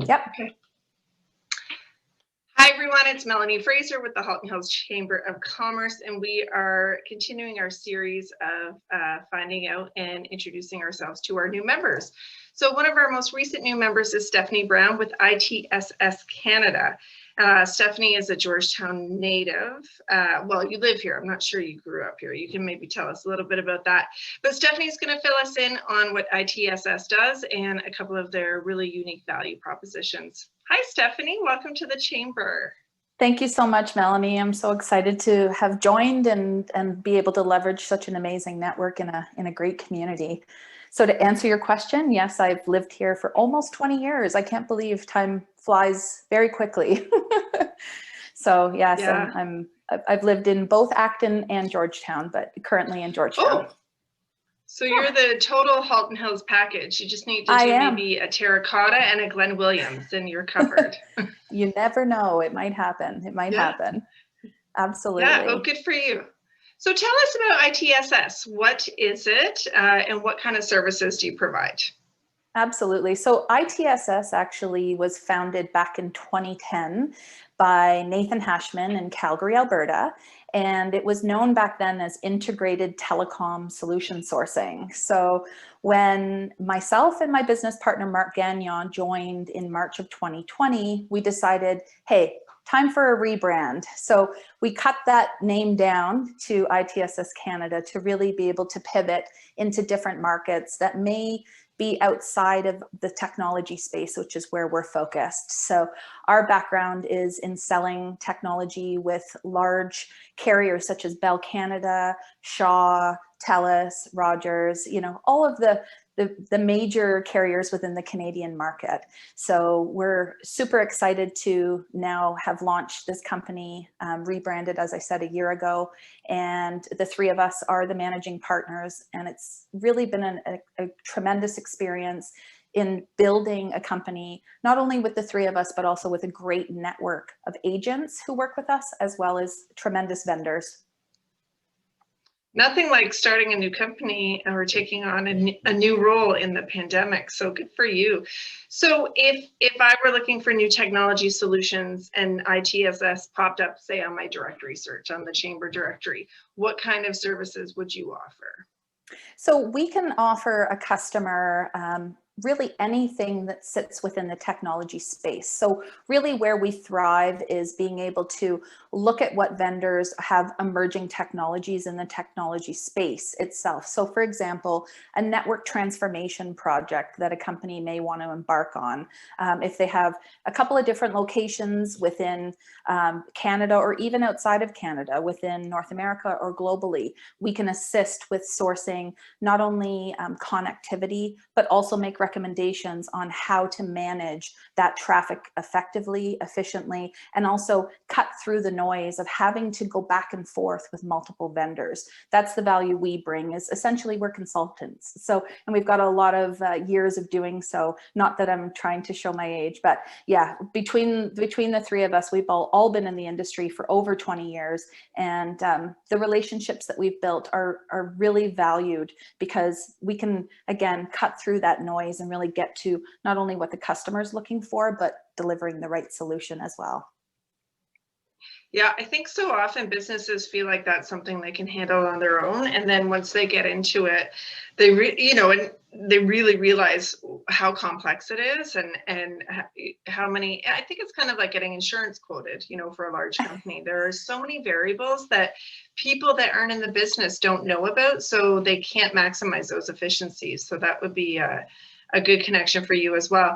Yep. Okay. Hi, everyone. It's Melanie Fraser with the Halton Hills Chamber of Commerce, and we are continuing our series of finding out and introducing ourselves to our new members. So one of our most recent new members is Stephanie Brown with ITSS Canada. Stephanie is a Georgetown native. Well, you live here. I'm not sure you grew up here. You can maybe tell us a little bit about that. But Stephanie's going to fill us in on what ITSS does and a couple of their really unique value propositions. Hi, Stephanie. Welcome to the Chamber. Thank you so much, Melanie. I'm so excited to have joined and be able to leverage such an amazing network in a great community. So to answer your question, yes, I've lived here for almost 20 years. I can't believe time flies very quickly. So yes, yeah. I've lived in both Acton and Georgetown, but currently in Georgetown. Oh. So you're the total Halton Hills package. You just need to do maybe a terracotta and a Glenn Williams and you're covered. You never know. It might happen. It might happen. Absolutely. Yeah, oh, good for you. So tell us about ITSS. What is it and what kind of services do you provide? Absolutely. So ITSS actually was founded back in 2010 by Nathan Hashman in Calgary, Alberta. And it was known back then as Integrated Telecom Solution Sourcing. So when myself and my business partner, Mark Gagnon, joined in March of 2020, we decided, hey, time for a rebrand. So we cut that name down to ITSS Canada to really be able to pivot into different markets that may be outside of the technology space, which is where we're focused. So our background is in selling technology with large carriers such as Bell Canada, Shaw, TELUS, Rogers, you know, all of the major carriers within the Canadian market. So we're super excited to now have launched this company, rebranded, as I said, a year ago. And the three of us are the managing partners. And it's really been a tremendous experience in building a company, not only with the three of us, but also with a great network of agents who work with us, as well as tremendous vendors. Nothing like starting a new company or taking on a new role in the pandemic. So good for you. So if I were looking for new technology solutions and ITSS popped up, say, on my directory search on the Chamber directory, what kind of services would you offer? So we can offer a customer really anything that sits within the technology space. So really where we thrive is being able to look at what vendors have emerging technologies in the technology space itself. So for example, a network transformation project that a company may want to embark on. If they have a couple of different locations within Canada or even outside of Canada, within North America or globally, we can assist with sourcing not only connectivity, but also make recommendations on how to manage that traffic effectively, efficiently, and also cut through the noise of having to go back and forth with multiple vendors. That's the value we bring, is essentially we're consultants. So, and we've got a lot of years of doing so. Not that I'm trying to show my age, but yeah, between the three of us, we've all been in the industry for over 20 years. And the relationships that we've built are really valued because we can, again, cut through that noise and really get to not only what the customer is looking for, but delivering the right solution as well. Yeah, I think so often businesses feel like that's something they can handle on their own. And then once they get into it, they really realize how complex it is and how many, I think it's kind of like getting insurance quoted, you know, for a large company. There are so many variables that people that aren't in the business don't know about, so they can't maximize those efficiencies. So that would be a good connection for you as well.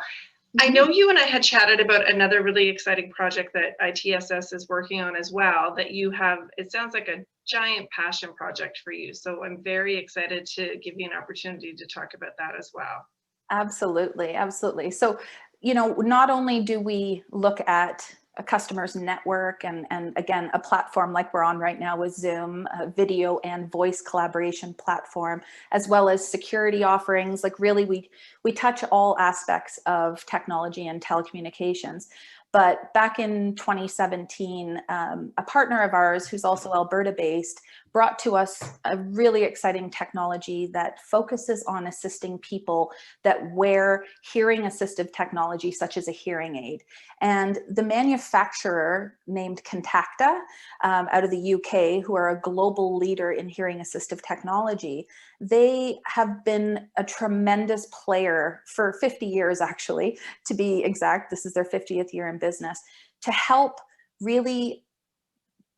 I know you and I had chatted about another really exciting project that ITSS is working on as well, that you have, it sounds like a giant passion project for you. So I'm very excited to give you an opportunity to talk about that as well. Absolutely, absolutely. So, you know, not only do we look at a customer's network and again, a platform like we're on right now with Zoom, a video and voice collaboration platform, as well as security offerings. Like really, we touch all aspects of technology and telecommunications. But back in 2017, a partner of ours who's also Alberta based brought to us a really exciting technology that focuses on assisting people that wear hearing assistive technology, such as a hearing aid. And the manufacturer, named Contacta, out of the UK, who are a global leader in hearing assistive technology, they have been a tremendous player for 50 years, actually, to be exact. This is their 50th year in business, to help really,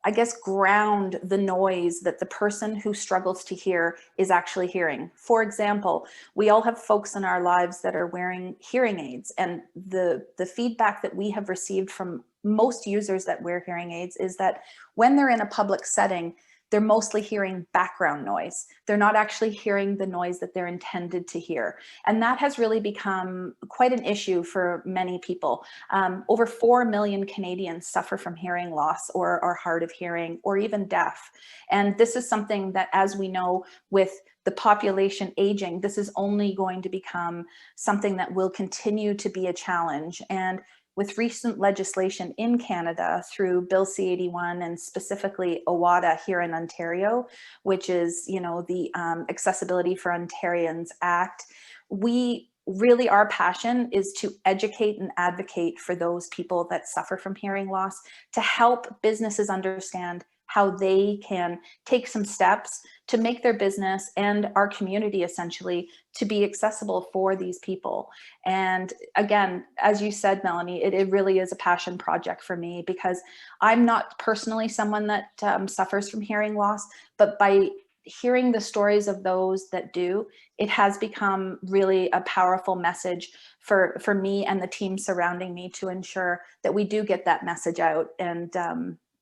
I guess, ground the noise that the person who struggles to hear is actually hearing. For example, we all have folks in our lives that are wearing hearing aids, and the feedback that we have received from most users that wear hearing aids is that when they're in a public setting, they're mostly hearing background noise. They're not actually hearing the noise that they're intended to hear. And that has really become quite an issue for many people. Over 4 million Canadians suffer from hearing loss or are hard of hearing or even deaf. And this is something that, as we know, with the population aging, this is only going to become something that will continue to be a challenge. And with recent legislation in Canada through Bill C-81 and specifically OWADA here in Ontario, which is, you know, the Accessibility for Ontarians Act, we really, our passion is to educate and advocate for those people that suffer from hearing loss, to help businesses understand how they can take some steps to make their business and our community essentially to be accessible for these people. And again, as you said, Melanie, it really is a passion project for me, because I'm not personally someone that suffers from hearing loss, but by hearing the stories of those that do, it has become really a powerful message for me and the team surrounding me to ensure that we do get that message out. And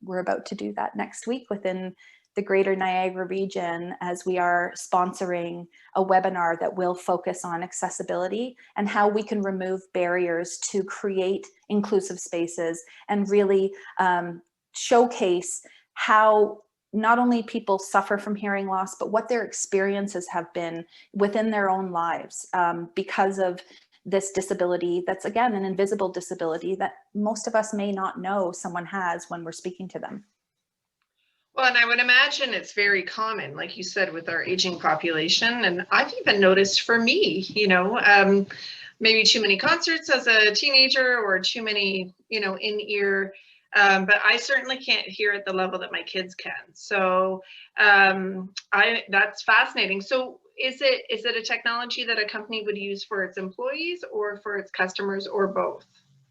we're about to do that next week within the Greater Niagara region, as we are sponsoring a webinar that will focus on accessibility and how we can remove barriers to create inclusive spaces and really showcase how not only people suffer from hearing loss, but what their experiences have been within their own lives because of this disability that's, again, an invisible disability that most of us may not know someone has when we're speaking to them. Well, and I would imagine it's very common, like you said, with our aging population. And I've even noticed for me, you know, maybe too many concerts as a teenager or too many, you know, in-ear, but I certainly can't hear at the level that my kids can. So that's fascinating. So is it a technology that a company would use for its employees or for its customers, or both?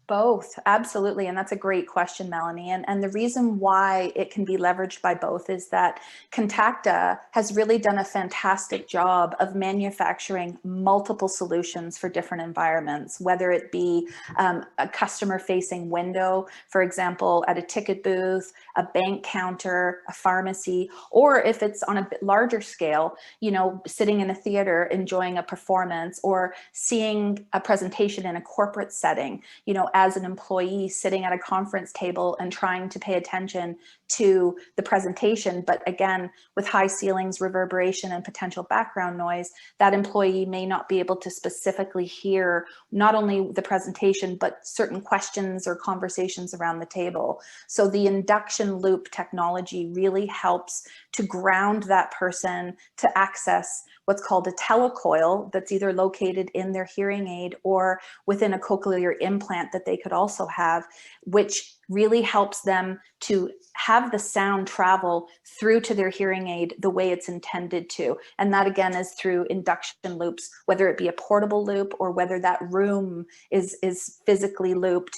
Both, absolutely. And that's a great question, Melanie. And the reason why it can be leveraged by both is that Contacta has really done a fantastic job of manufacturing multiple solutions for different environments, whether it be a customer-facing window, for example, at a ticket booth, a bank counter, a pharmacy, or if it's on a bit larger scale, you know, sitting in a theater, enjoying a performance, or seeing a presentation in a corporate setting, you know, as an employee sitting at a conference table and trying to pay attention to the presentation. But again, with high ceilings, reverberation, and potential background noise, that employee may not be able to specifically hear not only the presentation, but certain questions or conversations around the table. So the induction loop technology really helps to ground that person to access what's called a telecoil that's either located in their hearing aid or within a cochlear implant that they could also have, which really helps them to have the sound travel through to their hearing aid the way it's intended to. And that, again, is through induction loops, whether it be a portable loop or whether that room is physically looped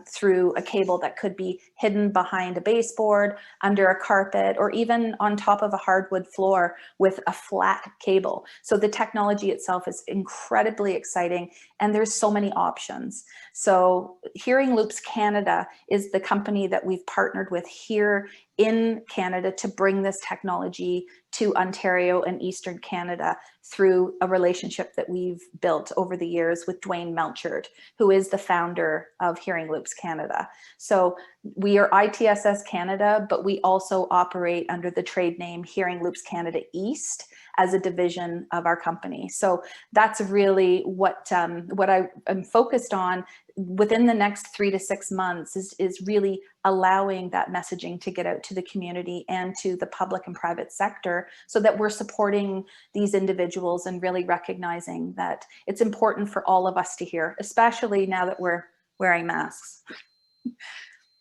through a cable that could be hidden behind a baseboard, under a carpet, or even on top of a hardwood floor with a flat cable. So the technology itself is incredibly exciting, and there's so many options. So Hearing Loops Canada is the company that we've partnered with here in Canada to bring this technology to Ontario and Eastern Canada through a relationship that we've built over the years with Dwayne Melchard, who is the founder of Hearing Loops Canada. So we are ITSS Canada, but we also operate under the trade name Hearing Loops Canada East as a division of our company. So that's really what I am focused on within the next 3 to 6 months is really allowing that messaging to get out to the community and to the public and private sector, so that we're supporting these individuals and really recognizing that it's important for all of us to hear, especially now that we're wearing masks.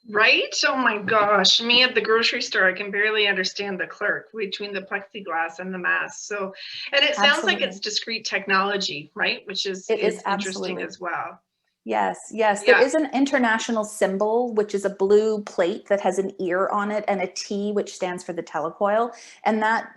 Right? Oh my gosh. Me at the grocery store, I can barely understand the clerk between the plexiglass and the mask. So, and it sounds like it's discrete technology, right? Which is interesting as well. Yes, yes. Yeah. There is an international symbol, which is a blue plate that has an ear on it, and a T, which stands for the telecoil. And that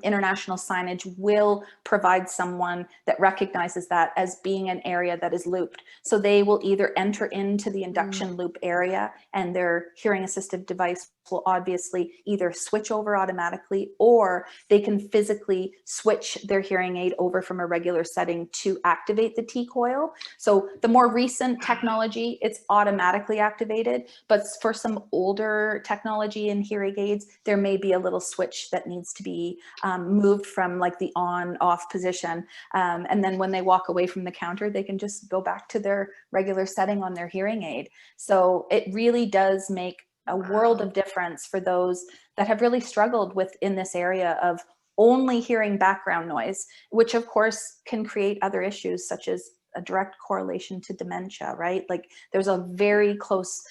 international signage will provide someone that recognizes that as being an area that is looped. So they will either enter into the induction loop area, and their hearing assistive device will obviously either switch over automatically, or they can physically switch their hearing aid over from a regular setting to activate the T-coil. So the more recent technology, it's automatically activated, but for some older technology in hearing aids, there may be a little switch that needs to be moved from like the on-off position. And then when they walk away from the counter, they can just go back to their regular setting on their hearing aid. So it really does make a world of difference for those that have really struggled in this area of only hearing background noise, which of course can create other issues such as a direct correlation to dementia, right? Like there's a very close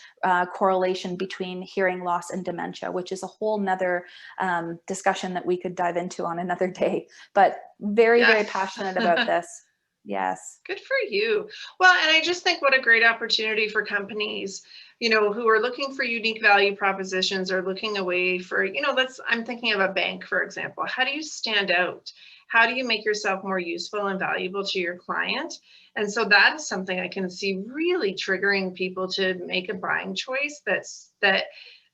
correlation between hearing loss and dementia, which is a whole nother discussion that we could dive into on another day, but very, very passionate about this. Yes. Good for you. Well, and I just think what a great opportunity for companies, you know, who are looking for unique value propositions or looking away for, you know, I'm thinking of a bank, for example. How do you stand out? How do you make yourself more useful and valuable to your client? And so that is something I can see really triggering people to make a buying choice that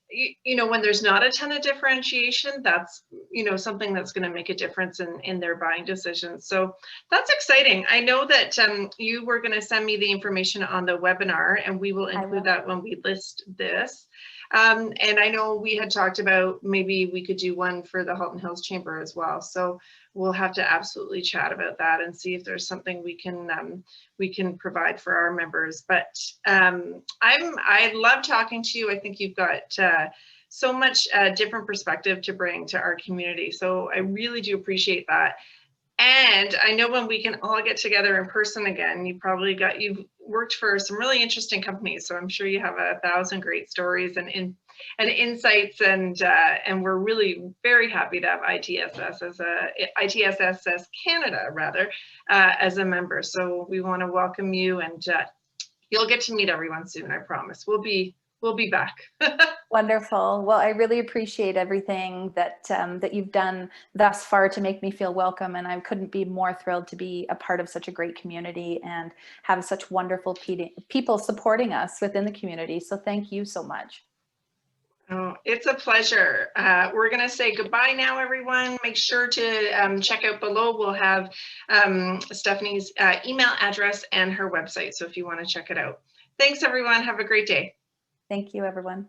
you know, when there's not a ton of differentiation, that's, you know, something that's going to make a difference in their buying decisions. So that's exciting. I know that you were going to send me the information on the webinar, and we will include that when we list this. And I know we had talked about maybe we could do one for the Halton Hills Chamber as well. So we'll have to absolutely chat about that and see if there's something we can provide for our members. But I love talking to you. I think you've got so much different perspective to bring to our community. So I really do appreciate that. And I know when we can all get together in person again, you've worked for some really interesting companies. So I'm sure you have 1,000 great stories and insights, and we're really very happy to have ITSS Canada rather as a member. So we want to welcome you, and you'll get to meet everyone soon. I promise. We'll be back. Wonderful. Well, I really appreciate everything that you've done thus far to make me feel welcome, and I couldn't be more thrilled to be a part of such a great community and have such wonderful people supporting us within the community. So thank you so much. Oh, it's a pleasure. We're going to say goodbye now, everyone. Make sure to check out below. We'll have Stephanie's email address and her website, so if you want to check it out. Thanks, everyone. Have a great day. Thank you, everyone.